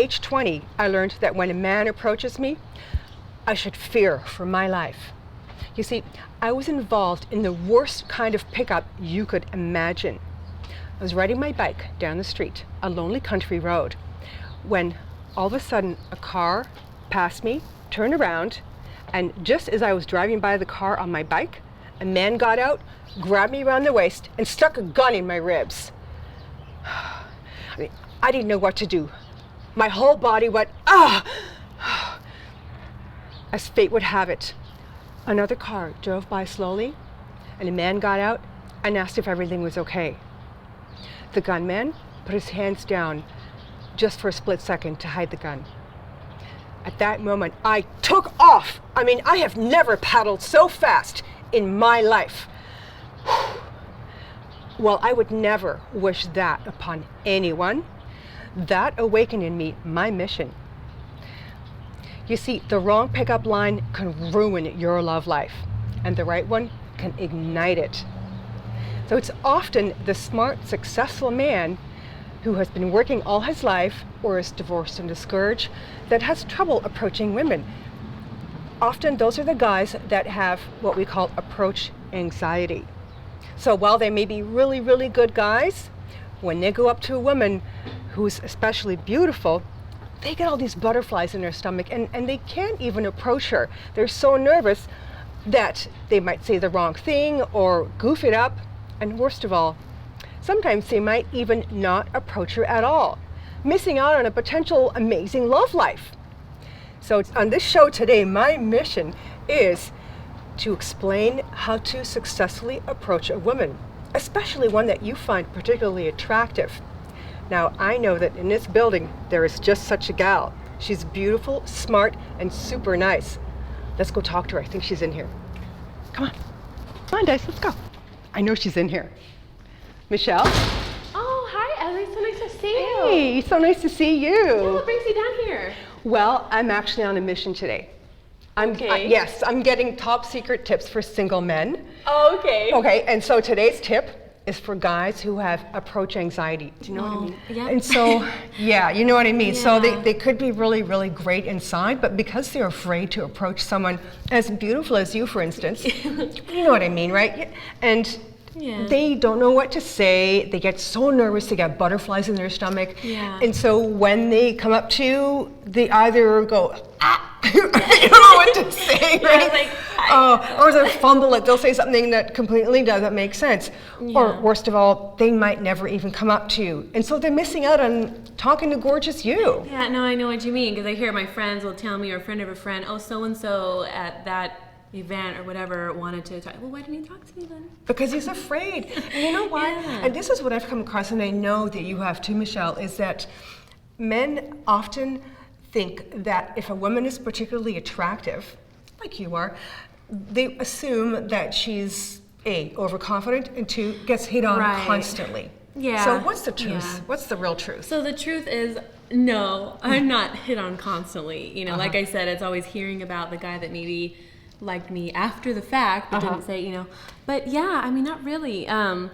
age 20, I learned that when a man approaches me, I should fear for my life. You see, I was involved in the worst kind of pickup you could imagine. I was riding my bike down the street, a lonely country road, when all of a sudden a car passed me, turned around, and just as I was driving by the car on my bike, a man got out, grabbed me around the waist, and stuck a gun in my ribs. I didn't know what to do. My whole body went, ah! As fate would have it, another car drove by slowly, and a man got out and asked if everything was okay. The gunman put his hands down just for a split second to hide the gun. At that moment, I took off. I have never paddled so fast in my life. Well, I would never wish that upon anyone. That awakened in me my mission. You see, the wrong pickup line can ruin your love life, and the right one can ignite it. So it's often the smart, successful man who has been working all his life or is divorced and discouraged that has trouble approaching women. Often those are the guys that have what we call approach anxiety. So while they may be really, really good guys, when they go up to a woman who's especially beautiful, they get all these butterflies in their stomach and they can't even approach her. They're so nervous that they might say the wrong thing or goof it up. And worst of all, sometimes they might even not approach her at all, missing out on a potential amazing love life. So on this show today, my mission is to explain how to successfully approach a woman, especially one that you find particularly attractive. Now, I know that in this building, there is just such a gal. She's beautiful, smart, and super nice. Let's go talk to her. I think she's in here. Come on. Come on, Dice, let's go. I know she's in here. Michelle? Oh, hi, Ellie. So nice to see you. Hey, so nice to see you. Yeah, what brings you down here? Well, I'm actually on a mission today. Okay. Yes, I'm getting top secret tips for single men. Oh, okay. Okay, and so today's tip is for guys who have approach anxiety. Do you know what I mean? Yeah. And so, yeah, you know what I mean. Yeah. So they could be really, really great inside, but because they're afraid to approach someone as beautiful as you, for instance, you know what I mean, right? And Yeah. they don't know what to say. They get so nervous, they get butterflies in their stomach. Yeah. And so when they come up to you, they either go, ah, they don't know what to say, right? Like, Or they'll fumble it, they'll say something that completely doesn't make sense. Yeah. Or worst of all, they might never even come up to you. And so they're missing out on talking to gorgeous you. Yeah, no, I know what you mean, because I hear my friends will tell me, or a friend of a friend, oh, so-and-so at that event or whatever wanted to talk. Well, why didn't he talk to me then? Because he's afraid. And you know what? Yeah. And this is what I've come across, and I know that you have too, Michelle, is that men often think that if a woman is particularly attractive, like you are, they assume that she's A, overconfident, and 2, gets hit on Right. constantly. Yeah. So what's the truth? Yeah. What's the real truth? So the truth is, no, I'm not hit on constantly. You know, like I said, it's always hearing about the guy that maybe liked me after the fact, but didn't say, you know. But yeah, I mean, not really. And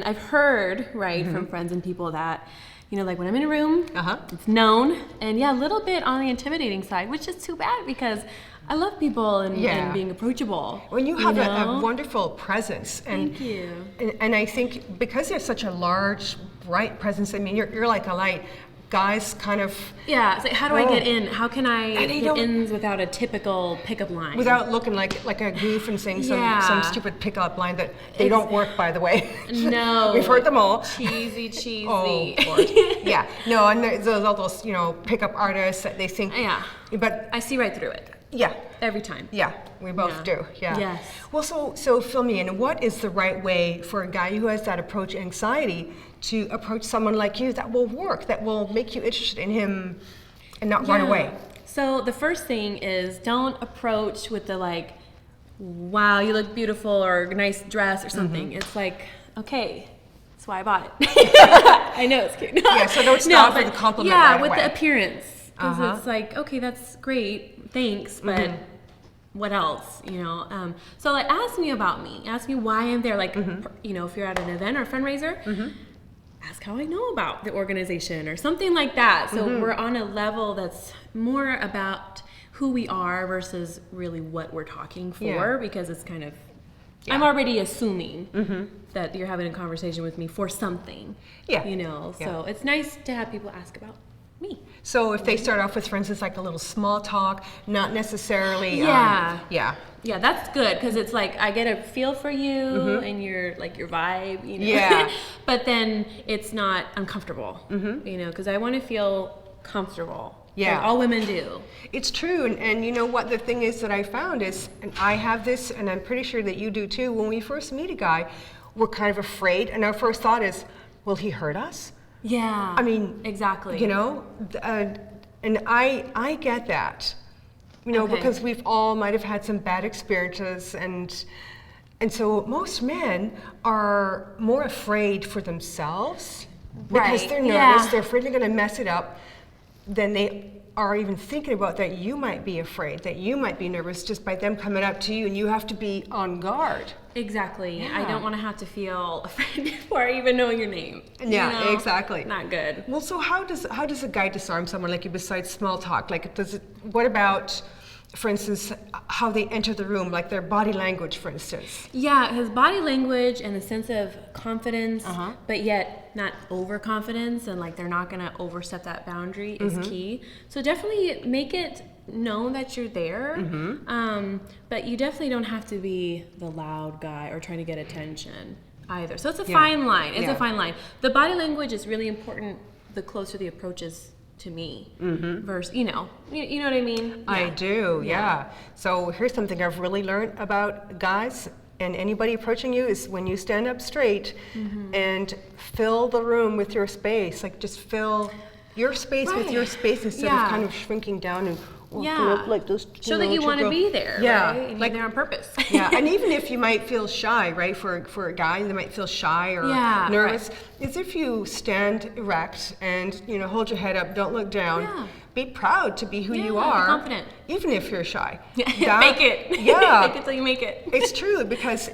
I've heard, right, from friends and people that, you know, like when I'm in a room, it's known. And yeah, a little bit on the intimidating side, which is too bad because I love people and being approachable. When you have a wonderful presence, and Thank you. And I think because you have such a large, bright presence, I mean, you're like a light. Guys kind of It's like, how do I get in? How can I And they get don't- in without a typical pickup line? without looking like a goof and saying some stupid pickup line that they don't work, by the way. No. We've heard them all. Cheesy. Oh, Lord. Yeah. No, and there's all those, you know, pickup artists that they think. Yeah. But I see right through it. yeah. Every time. Yeah, we both do. Yeah. Yes. Well, so fill me in. What is the right way for a guy who has that approach anxiety to approach someone like you that will work, that will make you interested in him and not run away? So the first thing is don't approach with the like, wow, you look beautiful or nice dress or something. It's like, okay, that's why I bought it. I know it's cute. Yeah, so don't stop with the compliment Yeah, right with away. the appearance. Because it's like, okay, that's great, thanks, but what else, you know? So like, ask me about me. Ask me why I'm there. Like, you know, if you're at an event or a fundraiser, ask how I know about the organization or something like that. So we're on a level that's more about who we are versus really what we're talking for, because it's kind of, I'm already assuming that you're having a conversation with me for something, you know, so it's nice to have people ask about me. So if they start off with, for instance, like a little small talk, not necessarily, yeah, that's good, because it's like I get a feel for you and your vibe, you know. But then it's not uncomfortable, you know, because I want to feel comfortable. Yeah, like all women do. It's true, and you know what the thing is that I found is, and I have this, and I'm pretty sure that you do too. When we first meet a guy, we're kind of afraid, and our first thought is, will he hurt us? Yeah. I mean, exactly. You know, and I get that. You know, because we've all might have had some bad experiences, and so most men are more afraid for themselves because they're nervous, they're afraid they're going to mess it up, than they are even thinking about that you might be afraid, that you might be nervous just by them coming up to you, and you have to be on guard. Exactly. I don't want to have to feel afraid before I even know your name. Yeah, you know? exactly. Not good. Well, so how does a guy disarm someone like you besides small talk? Like, what about, for instance, how they enter the room, like their body language, for instance? Yeah, his body language and a sense of confidence, but yet not overconfidence, and like they're not going to overstep that boundary is key. So definitely make it known that you're there, but you definitely don't have to be the loud guy or trying to get attention either. So it's a fine line. It's a fine line. The body language is really important the closer the approach is to me versus, you know what I mean? I do, yeah. So here's something I've really learned about guys and anybody approaching you is when you stand up straight and fill the room with your space, like just fill your space with your space instead of kind of shrinking down and look like this. Show that you want to be there, right? And like, you're there on purpose. And even if you might feel shy, right? For a guy, they might feel shy or nervous. Is if you stand erect and hold your head up, don't look down. Be proud to be who you are. Be confident. Even if you're shy. Make it. Yeah. Make it till you make it. It's true, because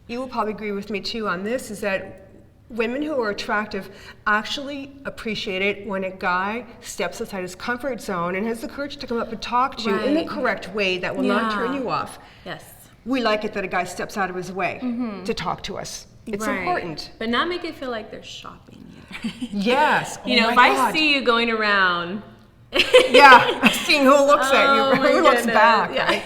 you will probably agree with me too on this, is that women who are attractive actually appreciate it when a guy steps outside his comfort zone and has the courage to come up and talk to you in the correct way that will not turn you off. Yes. We like it that a guy steps out of his way to talk to us. It's important. But not make it feel like they're shopping either. Yes. If I see you going around. Seeing who looks at you, who looks back. Right?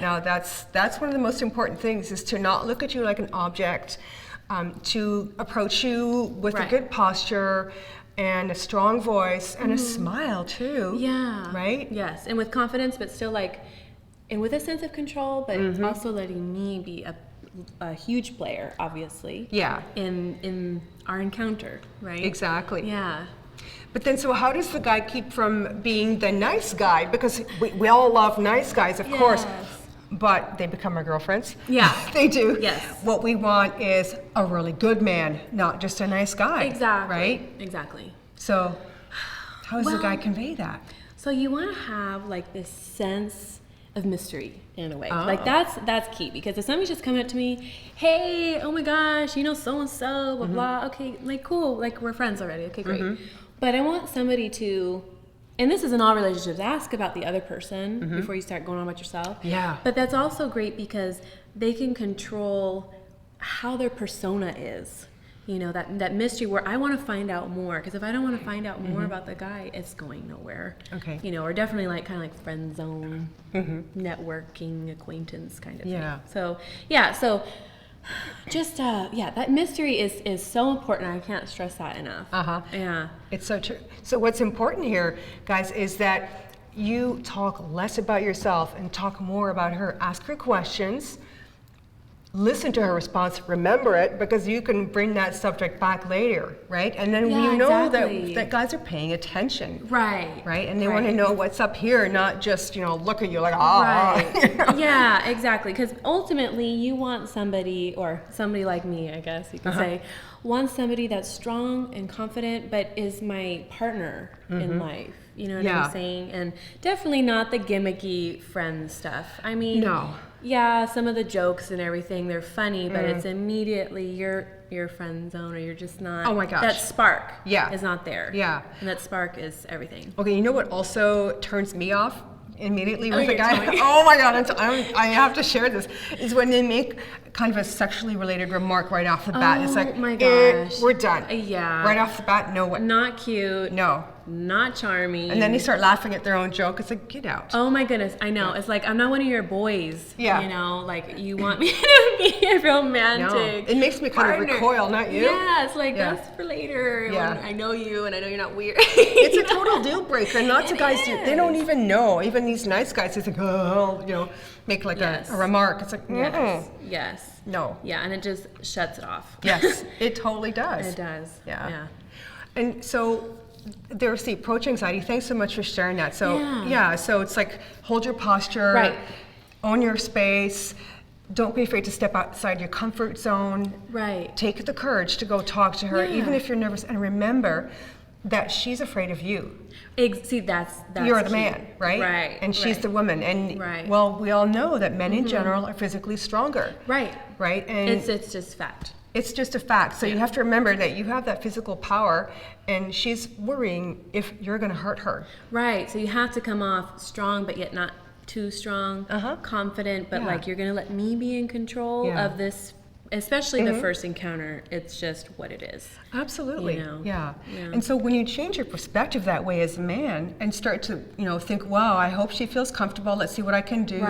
No, that's one of the most important things, is to not look at you like an object. To approach you with a good posture and a strong voice and a smile too. Yeah. Right? Yes, and with confidence, but still and with a sense of control, but also letting me be a huge player, obviously. Yeah. In our encounter, right? Exactly. Yeah. But then, so how does the guy keep from being the nice guy? Because we all love nice guys, of course. But they become our girlfriends. Yeah. They do. Yes. What we want is a really good man, not just a nice guy. Exactly. Right? Exactly. So how does the guy convey that? So you want to have like this sense of mystery in a way. Like that's key, because if somebody's just coming up to me, hey, oh my gosh, so-and-so, blah, blah, okay, like cool, like we're friends already, okay, great. But I want somebody to, and this is in all relationships, ask about the other person before you start going on about yourself. Yeah. But that's also great because they can control how their persona is. That mystery where I want to find out more, because if I don't want to find out more about the guy, it's going nowhere. Okay. Or definitely kind of like friend zone, networking, acquaintance kind of thing. So, so just that mystery is so important. I can't stress that enough. Yeah, it's so true. So what's important here, guys, is that you talk less about yourself and talk more about her. Ask her questions, listen to her response, remember it, because you can bring that subject back later, right? And then that guys are paying attention, right? And they want to know what's up here, not just look at you like Yeah, exactly. Because ultimately, you want somebody, or somebody like me, I guess you can say, wants somebody that's strong and confident, but is my partner in life. You know what I'm saying? And definitely not the gimmicky friend stuff. I mean, yeah, some of the jokes and everything, they're funny, but it's immediately your friend zone, or you're just not. Oh my gosh. That spark Yeah. is not there. Yeah. And that spark is everything. Okay, you know what also turns me off immediately with a you're guy? telling me. Oh my God, I have to share this. Is when they make kind of a sexually related remark right off the bat. It's like, my gosh. we're done. Yeah. Right off the bat, no way. Not cute. No. Not charming. And then they start laughing at their own joke. It's like, get out. Oh my goodness, I know. It's like, I'm not one of your boys. Yeah. You know, like, you want me to be a romantic. No. It makes me kind of recoil, not you. Yeah, it's like, that's for later. Yeah. When I know you and I know you're not weird. It's a total deal breaker. And lots of guys they don't is. even know. Even these nice guys, they think, oh, you know, make like a remark. It's like, Yes. no. Yeah, and it just shuts it off. Yes, it totally does. It does. Yeah. And so there's the approach anxiety. Thanks so much for sharing that. So so it's like hold your posture, Right. own your space. Don't be afraid to step outside your comfort zone. Right. Take the courage to go talk to her, even if you're nervous. And remember that she's afraid of you. See, that's You're the key. man, right? Right. And she's the woman. And Right. well, we all know that men in general are physically stronger. Right. Right. And It's just fact. it's just a fact. So you have to remember that you have that physical power, and she's worrying if you're going to hurt her. Right. So you have to come off strong, but yet not too strong. Confident, but like, you're going to let me be in control of this. Especially the first encounter, it's just what it is. Absolutely. You know? Yeah. And so when you change your perspective that way as a man and start to, think, wow, I hope she feels comfortable. Let's see what I can do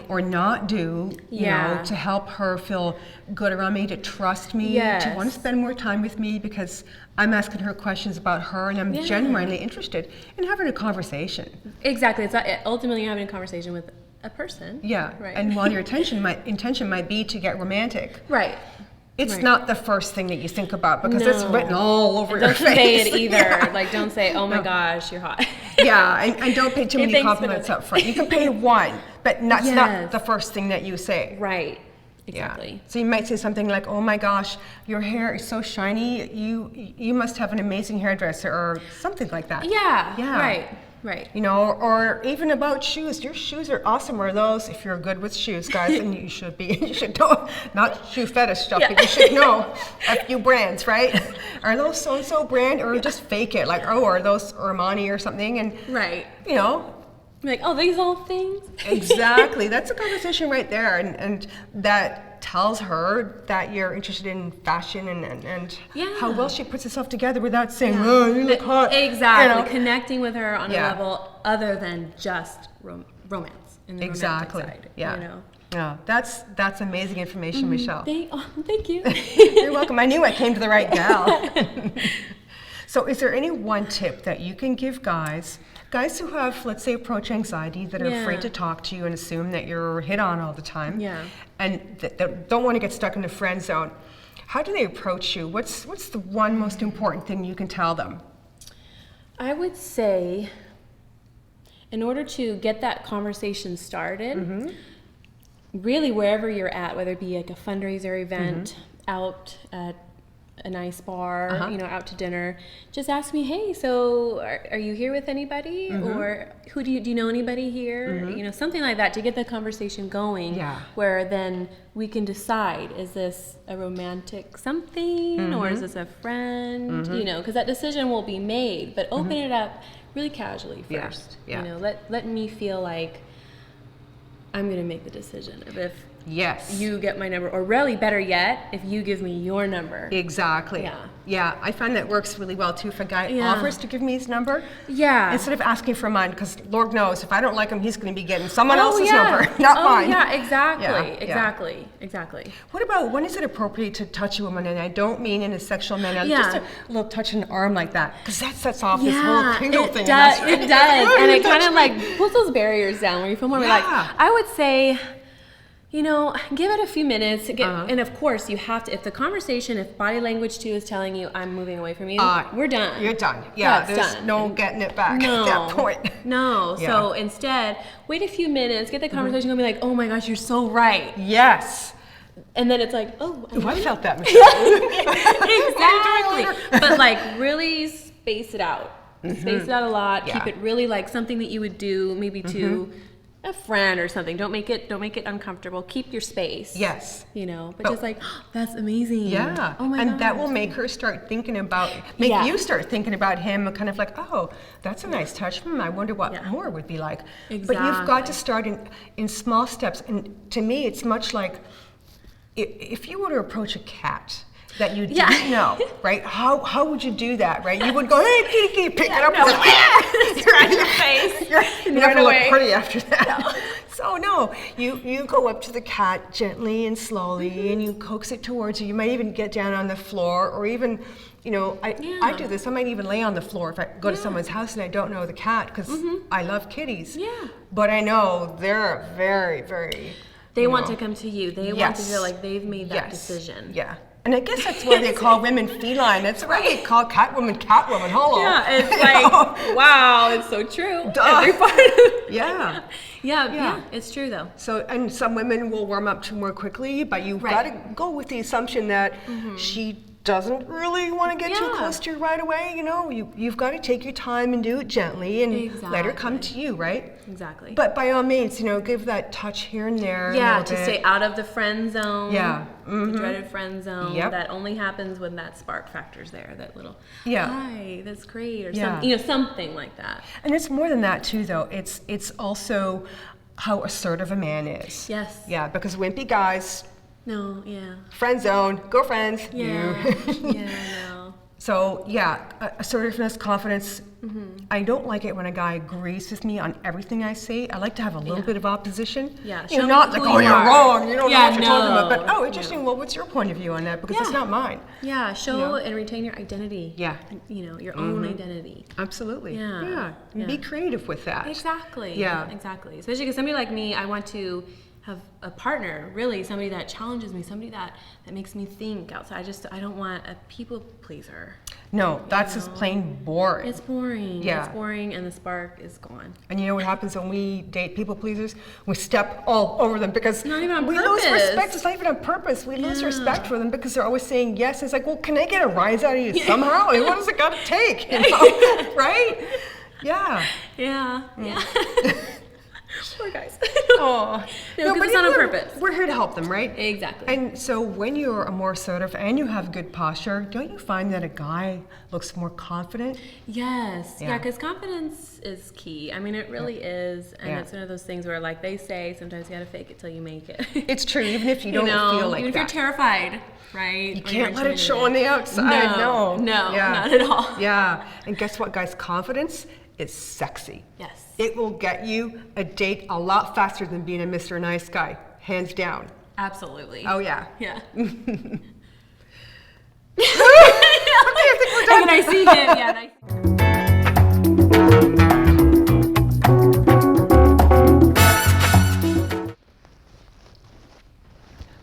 or not do, you know, to help her feel good around me, to trust me, to want to spend more time with me because I'm asking her questions about her and I'm genuinely interested in having a conversation. Exactly. It's ultimately you're having a conversation with a person. Yeah. Right. And while your intention might be to get romantic. Right. It's not the first thing that you think about because it's written all over your face. Don't say it either. Like, don't say, oh my gosh, you're hot. And don't pay too many compliments up front. You can pay one, but that's not the first thing that you say. Right. Exactly. Yeah. So you might say something like, oh my gosh, your hair is so shiny. You must have an amazing hairdresser or something like that. Yeah. Right. Or even about shoes. Your shoes are awesome. Are those, if you're good with shoes, guys, and you should be, you should know, not shoe fetish stuff, but you should know a few brands, right? Are those so-and-so brand or just fake it? Like, are those Armani or something? And, like, oh, these old things? Exactly. That's a conversation right there. And that tells her that you're interested in fashion and how well she puts herself together without saying, oh, you look hot. Exactly. Connecting with her on a level other than just romance. In the romantic side, Yeah, that's amazing information, Michelle. Thank you. You're welcome. I knew I came to the right gal. So is there any one tip that you can give guys who have, let's say, approach anxiety, that are afraid to talk to you and assume that you're hit on all the time, and that don't want to get stuck in the friend zone? How do they approach you? What's the one most important thing you can tell them? I would say, in order to get that conversation started, really wherever you're at, whether it be like a fundraiser event, out at a nice bar, out to dinner, just ask me, hey, so are you here with anybody? Or do you know anybody here? Something like that to get the conversation going, where then we can decide, is this a romantic something or is this a friend? Because that decision will be made, but open it up really casually first. Let me feel like I'm going to make the decision. If you get my number, or really better yet, if you give me your number. Exactly. Yeah, I find that works really well too. If a guy offers to give me his number, instead of asking for mine, because Lord knows if I don't like him, he's going to be getting someone else's number, not mine. Yeah, exactly. What about, when is it appropriate to touch a woman? And I don't mean in a sexual manner, just a little touch in the arm like that, because that sets off this whole tingle thing. It does, and it kind of like pulls those barriers down where you feel more relaxed. I would say, give it a few minutes. And of course, you have to, if body language too is telling you, I'm moving away from you, we're done. You're done. Yeah, there's done. no getting it back at that point. No. So instead, wait a few minutes, get the conversation going, be like, oh my gosh, you're so right. Yes. And then it's like, oh, I felt that, Michelle. Exactly. But like, really space it out. Space it out a lot. Keep it really like something that you would do maybe to a friend or something. Don't make it uncomfortable. Keep your space. Yes. You know, but just like, oh, that's amazing. Yeah. Oh my and gosh. that will make her start thinking about, you start thinking about him, kind of like, oh, that's a nice touch. I wonder what more would be like. Exactly. But you've got to start in small steps. And to me, it's much like if you were to approach a cat that you didn't know, right? How would you do that, right? You would go, hey, kitty, kitty, pick it up, scratch your face. You're not gonna look pretty after that. No. So no, you go up to the cat gently and slowly, and you coax it towards you. You might even get down on the floor, or even, you know, I do this. I might even lay on the floor if I go to someone's house and I don't know the cat, because I love kitties. Yeah. But I know they're very, very. They want to come to you. They want to feel like they've made that decision. Yeah. And I guess that's why they call women feline. That's why they call Catwoman. Hello. Yeah, it's like, wow, it's so true. Every part. Yeah, it's true though. So, and some women will warm up to more quickly, but you've got to go with the assumption that she doesn't really want to get too close to you right away. You know, you've got to take your time and do it gently and let her come to you, right? Exactly. But by all means, you know, give that touch here and there. Yeah, to stay out of the friend zone. Yeah. The dreaded friend zone. That only happens when that spark factor's there. That little, hi, that's great, or something, you know, something like that. And it's more than that too, though. It's also how assertive a man is. Yes. Yeah, because wimpy guys. No, friend zone, girlfriends. No. So assertiveness, confidence. I don't like it when a guy agrees with me on everything I say. I like to have a little bit of opposition. Yeah, you know, not like, oh, you're wrong. You don't know what you're talking about. But oh, interesting. No. Well, what's your point of view on that? Because it's not mine. Yeah, show and retain your identity. Yeah. You know, your own identity. Absolutely. Yeah. And be creative with that. Exactly. Yeah. Exactly. Especially because somebody like me, I want to have a partner, really, somebody that challenges me, somebody that makes me think outside. I don't want a people pleaser. No, that's just plain boring. It's boring. Yeah. It's boring, and the spark is gone. And you know what happens when we date people pleasers? We step all over them because not even on we purpose. lose respect. It's not even on purpose. We lose respect for them because they're always saying yes. It's like, well, can I get a rise out of you somehow? Like, what does it got to take? You know? Right? Yeah. Yeah. Poor guys. Oh, no, but it's not on purpose. We're here to help them, right? Exactly. And so when you're a more assertive and you have good posture, don't you find that a guy looks more confident? Yes. Yeah, because confidence is key. I mean, it really is. And it's one of those things where, like they say, sometimes you got to fake it till you make it. It's true, even if you don't feel like even that. if you're terrified, right? You can't let it show on the outside. No, not at all. Yeah. And guess what, guys? Confidence is sexy. Yes. It will get you a date a lot faster than being a Mr. Nice Guy, hands down. Absolutely. Oh, yeah. Yeah. Okay, I think we're done. And I see him,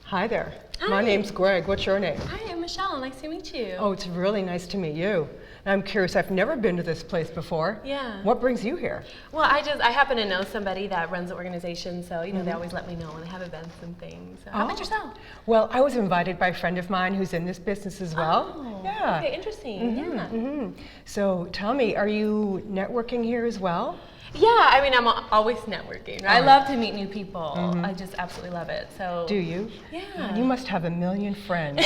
Hi there. Hi. My name's Greg. What's your name? Hi, I'm Michelle. Nice to meet you. Oh, it's really nice to meet you. I'm curious, I've never been to this place before. Yeah. What brings you here? Well, I happen to know somebody that runs the organization, so, you know, they always let me know when they have events and things. So how about yourself? Well, I was invited by a friend of mine who's in this business as well. Oh, yeah. Okay, interesting. So tell me, are you networking here as well? Yeah, I mean, I'm always networking. Right? I love to meet new people. I just absolutely love it. So. Do you? Yeah. You must have a million friends.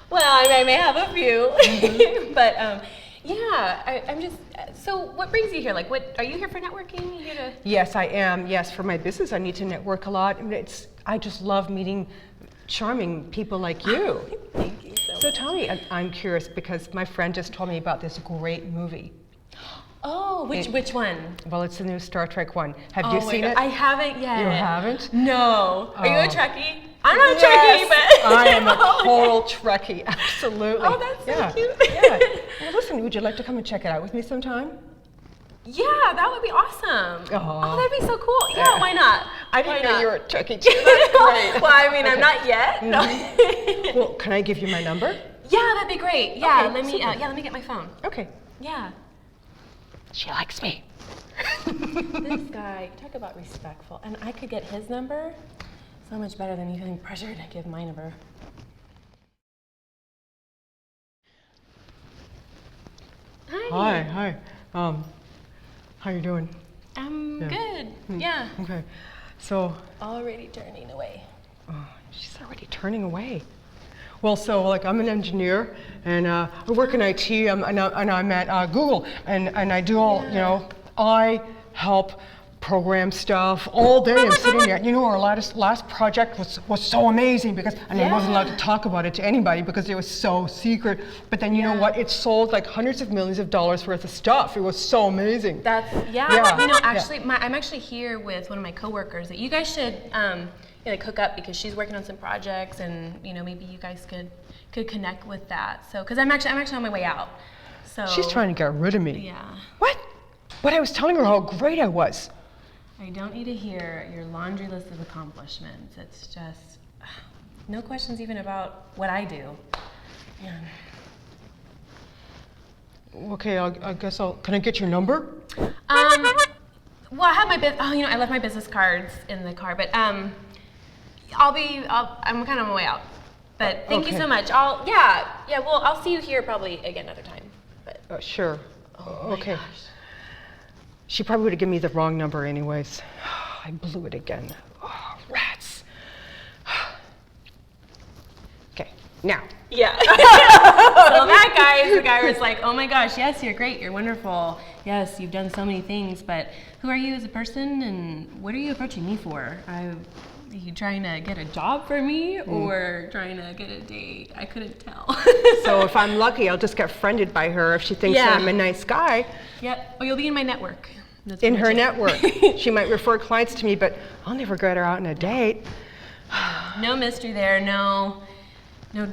Well, I may have a few, but I'm just. So, what brings you here? Like, what are you here for networking? You here to? Yes, I am. Yes, for my business, I need to network a lot. I mean, I just love meeting charming people like you. Thank you so much. So tell me, I'm curious because my friend just told me about this great movie. Oh, which one? Well, it's the new Star Trek one. Have you seen it? I haven't yet. You haven't? No. Are you a Oh. Trekkie? I'm not a Trekkie, but I am a total Trekkie, absolutely. Oh, that's so cute. Yeah. Well, listen, would you like to come and check it out with me sometime? Yeah, that would be awesome. Oh. That'd be so cool. Yeah, why not? I didn't Why know not? you were a Trekkie too. That's great. Well, I mean, I'm not yet. No. Well, can I give you my number? Yeah, that'd be great. Yeah, Okay, let me. super. Let me get my phone. Okay. Yeah. She likes me. This guy, talk about respectful, and I could get his number. So much better than me feeling pressured to give my number. Hi. How you doing? I'm good. Yeah. Okay. So. Already turning away. Oh, she's already turning away. Well, so like I'm an engineer, and I work in IT, and I'm at Google, and I do all, I help program stuff all day. I'm sitting there. Our last project was so amazing because I wasn't allowed to talk about it to anybody because it was so secret. But then you know what? It sold like hundreds of millions of dollars worth of stuff. It was so amazing. Actually, I'm actually here with one of my coworkers that you guys should hook up because she's working on some projects, and maybe you guys could connect with that. So because I'm actually on my way out. So she's trying to get rid of me. Yeah. What? But I was telling her how great I was. I don't need to hear your laundry list of accomplishments. It's just no questions even about what I do. Yeah. Okay, I guess can I get your number? Well, I have my I left my business cards in the car, but I'm kind of on my way out. But thank you so much. I'll see you here probably again another time. But sure. Oh okay. My gosh. She probably would have given me the wrong number anyways. I blew it again. Oh, rats. Okay, now. Yeah. So the guy was like, oh my gosh, yes, you're great, you're wonderful. Yes, you've done so many things, but who are you as a person and what are you approaching me for? Are you trying to get a job for me or trying to get a date? I couldn't tell. So if I'm lucky, I'll just get friended by her if she thinks that I'm a nice guy. Yep. Oh, you'll be in my network. That's in her network. She might refer clients to me, but I'll never get her out on a date. No mystery there. No, I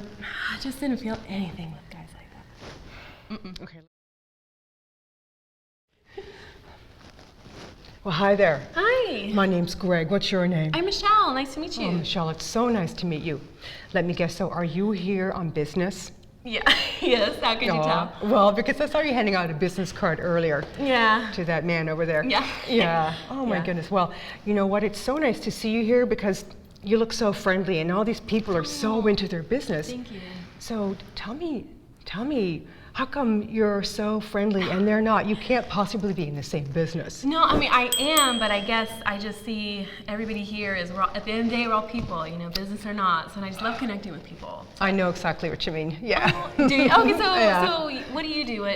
just didn't feel anything with guys like that. Okay. Well, hi there. Hi. My name's Greg. What's your name? I'm Michelle. Nice to meet you. Oh, Michelle, it's so nice to meet you. Let me guess, so are you here on business? Yeah. Yes, how could you tell? Well, because I saw you handing out a business card earlier. Yeah. To that man over there. Yeah. Yeah. Oh my goodness. Well, you know what? It's so nice to see you here because you look so friendly and all these people are so into their business. Thank you. So tell me, how come you're so friendly and they're not? You can't possibly be in the same business. No, I mean, I am, but I guess I just see everybody here at the end of the day, we're all people, business or not. So I just love connecting with people. I know exactly what you mean. Yeah. Do you? Okay, so what do you do?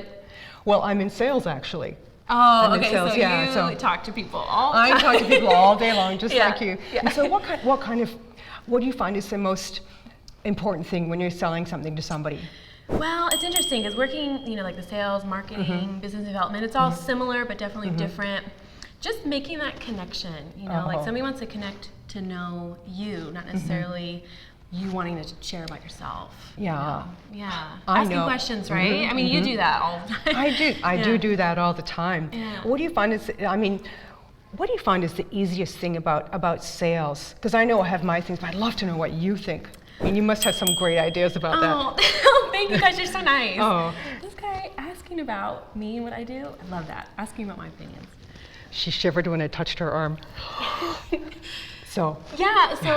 Well, I'm in sales actually. Oh, okay. Sales, so you talk to people all the time. I talk to people all day long, just like you. Yeah. And so what do you find is the most important thing when you're selling something to somebody? Well, it's interesting because working, like the sales, marketing, business development, it's all similar but definitely different. Just making that connection, like somebody wants to connect to know you, not necessarily you wanting to share about yourself. Yeah. Yeah. Asking questions, right? I mean, you do that all the time. I do that all the time. Yeah. What do you find is the easiest thing about sales? Because I know I have my things, but I'd love to know what you think. I mean, you must have some great ideas about that. Oh, thank you guys, you're so nice. Oh. This guy asking about me and what I do, I love that. Asking about my opinions. She shivered when I touched her arm. So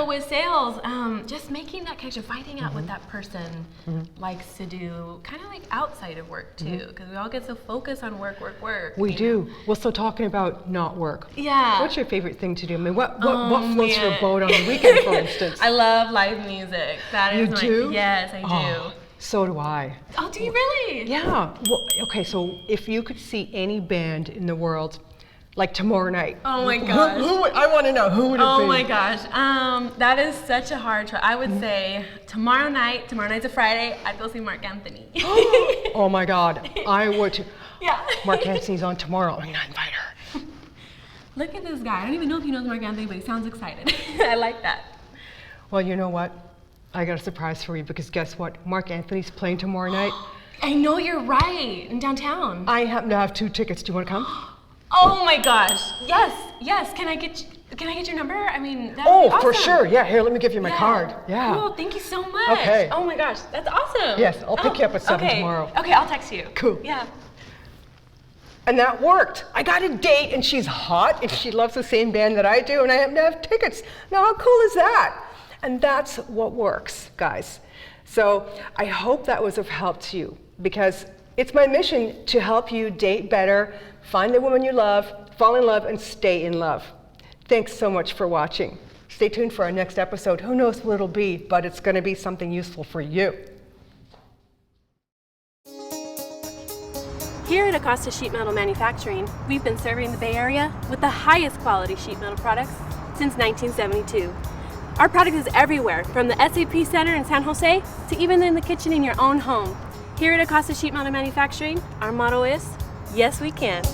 with sales, just making that connection, finding out what that person likes to do, kind of like outside of work too, because we all get so focused on work. We do. Well, so talking about not work. Yeah. What's your favorite thing to do? I mean, what floats your boat on the weekend, for instance? I love live music. That is You do? Yes, I do. So do I. Oh, do you really? Yeah. Well, okay, so if you could see any band in the world, like tomorrow night. Oh my gosh. I want to know, who would it be? Oh my gosh. That is such a hard choice. I would say tomorrow night's a Friday, I'd go see Mark Anthony. Oh my God. I would too. Yeah. Mark Anthony's on tomorrow. I'm going to invite her. Look at this guy. I don't even know if he knows Mark Anthony, but he sounds excited. I like that. Well, you know what? I got a surprise for you because guess what? Mark Anthony's playing tomorrow night. I know, you're right. In downtown. I happen to have 2 tickets. Do you want to come? Oh my gosh. Yes. Can I get your number? I mean, that would be awesome. For sure. Yeah, here, let me give you my card. Yeah. Cool. Thank you so much. Okay. Oh my gosh, that's awesome. Yes, I'll pick you up at 7 tomorrow. Okay, I'll text you. Cool. Yeah. And that worked. I got a date and she's hot and she loves the same band that I do and I happen to have tickets. Now how cool is that? And that's what works, guys. So I hope that was of help to you because It's my mission to help you date better, find the woman you love, fall in love, and stay in love. Thanks so much for watching. Stay tuned for our next episode. Who knows what it'll be, but it's going to be something useful for you. Here at Acosta Sheet Metal Manufacturing, we've been serving the Bay Area with the highest quality sheet metal products since 1972. Our product is everywhere, from the SAP Center in San Jose to even in the kitchen in your own home. Here at Acosta Sheet Metal Manufacturing, our motto is, yes we can.